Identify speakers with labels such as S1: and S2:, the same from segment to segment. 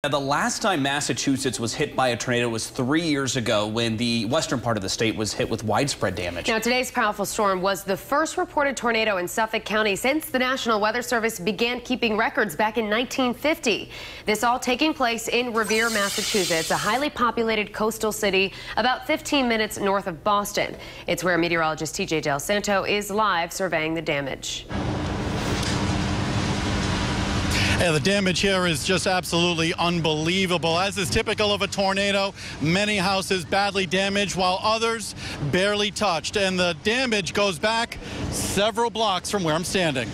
S1: The last time Massachusetts was hit by a tornado was 3 years ago when the western part of the state was hit with widespread damage.
S2: Now, today's powerful storm was the first reported tornado in Suffolk County since the National Weather Service began keeping records back in 1950. This all taking place in Revere, Massachusetts, a highly populated coastal city about 15 minutes north of Boston. It's where meteorologist TJ Del Santo is live surveying the damage.
S3: Yeah, the damage here is just absolutely unbelievable. As is typical of a tornado, many houses badly damaged while others barely touched. And the damage goes back several blocks from where I'm standing.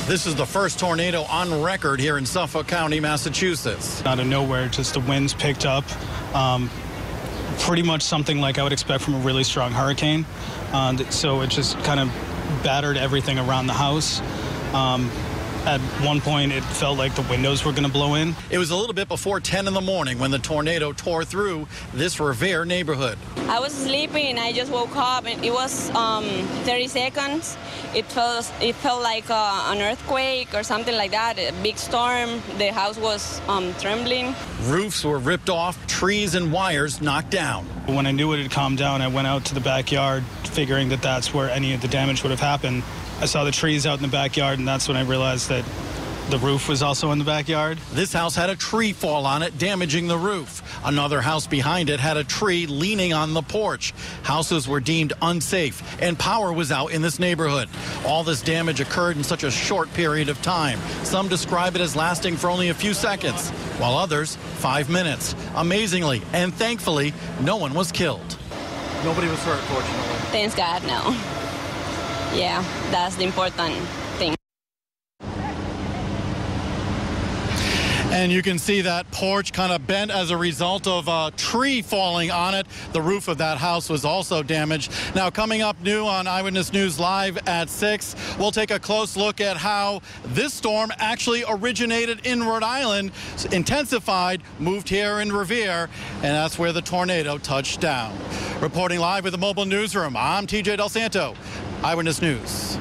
S3: This is the first tornado on record here in Suffolk County, Massachusetts.
S4: Out of nowhere, just the winds picked up. Pretty much something like I would expect from a really strong hurricane. So it just kind of battered everything around the house. At one point, it felt like the windows were going to blow in.
S3: It was a little bit before 10 in the morning when the tornado tore through this Revere neighborhood.
S5: I was sleeping and I just woke up, and it was 30 seconds. It felt like an earthquake or something like that, a big storm. The house was trembling.
S3: Roofs were ripped off, trees and wires knocked down.
S4: When I knew it had calmed down, I went out to the backyard, figuring that that's where any of the damage would have happened. I saw the trees out in the backyard, and that's when I realized that the roof was also in the backyard.
S3: This house had a tree fall on it, damaging the roof. Another house behind it had a tree leaning on the porch. Houses were deemed unsafe, and power was out in this neighborhood. All this damage occurred in such a short period of time. Some describe it as lasting for only a few seconds, while others 5 minutes. Amazingly and thankfully, no one was killed. Nobody was hurt, fortunately.
S5: Thanks God, no. Yeah, that's the important thing.
S3: And you can see that porch kind of bent as a result of a tree falling on it. The roof of that house was also damaged. Now, coming up new on Eyewitness News Live at 6, we'll take a close look at how this storm actually originated in Rhode Island, intensified, moved here in Revere, and that's where the tornado touched down. Reporting live with the mobile newsroom, I'm TJ Del Santo, Eyewitness News.